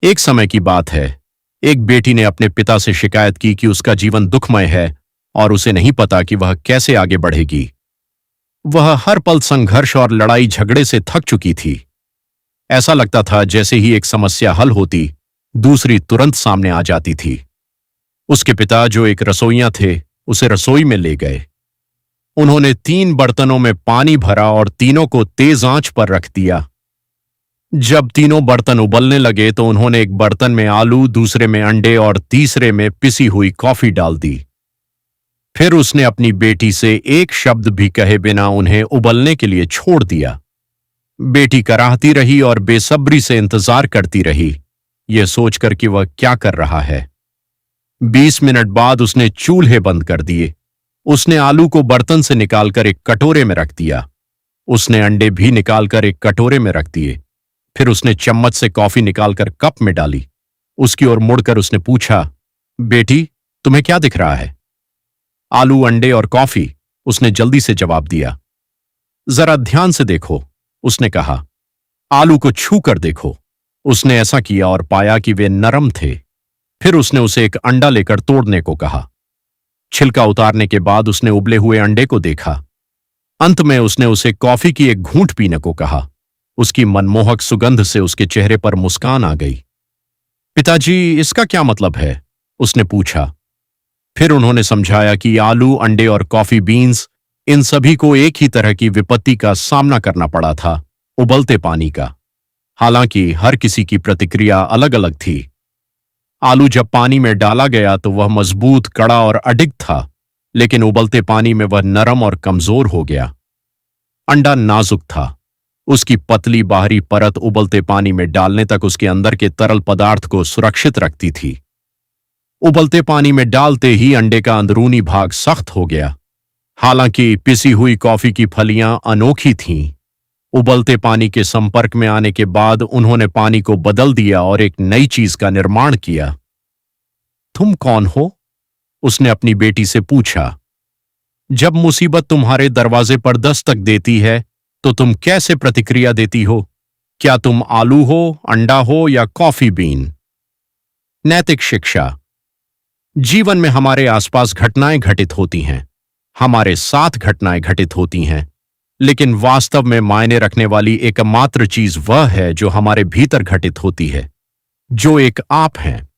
एक समय की बात है। एक बेटी ने अपने पिता से शिकायत की कि उसका जीवन दुखमय है और उसे नहीं पता कि वह कैसे आगे बढ़ेगी। वह हर पल संघर्ष और लड़ाई झगड़े से थक चुकी थी। ऐसा लगता था जैसे ही एक समस्या हल होती, दूसरी तुरंत सामने आ जाती थी। उसके पिता, जो एक रसोइया थे, उसे रसोई में ले गए। उन्होंने 3 बर्तनों में पानी भरा और तीनों को तेज आंच पर रख दिया। जब तीनों बर्तन उबलने लगे तो उन्होंने एक बर्तन में आलू, दूसरे में अंडे और तीसरे में पिसी हुई कॉफी डाल दी। फिर उसने अपनी बेटी से एक शब्द भी कहे बिना उन्हें उबलने के लिए छोड़ दिया। बेटी कराहती रही और बेसब्री से इंतजार करती रही, यह सोचकर कि वह क्या कर रहा है। 20 मिनट बाद उसने चूल्हे बंद कर दिए। उसने आलू को बर्तन से निकालकर एक कटोरे में रख दिया। उसने अंडे भी निकालकर एक कटोरे में रख दिए। फिर उसने चम्मच से कॉफी निकालकर कप में डाली। उसकी ओर मुड़कर उसने पूछा, बेटी, तुम्हें क्या दिख रहा है? आलू, अंडे और कॉफी, उसने जल्दी से जवाब दिया। जरा ध्यान से देखो, उसने कहा। आलू को छू कर देखो। उसने ऐसा किया और पाया कि वे नरम थे। फिर उसने उसे एक अंडा लेकर तोड़ने को कहा। छिलका उतारने के बाद उसने उबले हुए अंडे को देखा। अंत में उसने उसे कॉफी की एक घूंट पीने को कहा। उसकी मनमोहक सुगंध से उसके चेहरे पर मुस्कान आ गई। पिताजी, इसका क्या मतलब है? उसने पूछा। फिर उन्होंने समझाया कि आलू, अंडे और कॉफी बीन्स, इन सभी को एक ही तरह की विपत्ति का सामना करना पड़ा था, उबलते पानी का। हालांकि हर किसी की प्रतिक्रिया अलग अलग थी। आलू जब पानी में डाला गया तो वह मजबूत, कड़ा और अडिग था, लेकिन उबलते पानी में वह नरम और कमजोर हो गया। अंडा नाजुक था। उसकी पतली बाहरी परत उबलते पानी में डालने तक उसके अंदर के तरल पदार्थ को सुरक्षित रखती थी। उबलते पानी में डालते ही अंडे का अंदरूनी भाग सख्त हो गया। हालांकि पिसी हुई कॉफी की फलियां अनोखी थीं। उबलते पानी के संपर्क में आने के बाद उन्होंने पानी को बदल दिया और एक नई चीज का निर्माण किया। तुम कौन हो? उसने अपनी बेटी से पूछा। जब मुसीबत तुम्हारे दरवाजे पर दस्तक देती है तो तुम कैसे प्रतिक्रिया देती हो? क्या तुम आलू हो, अंडा हो या कॉफी बीन? नैतिक शिक्षा। जीवन में हमारे आसपास घटनाएं घटित होती हैं, हमारे साथ घटनाएं घटित होती हैं, लेकिन वास्तव में मायने रखने वाली एकमात्र चीज वह है जो हमारे भीतर घटित होती है, जो एक आप हैं।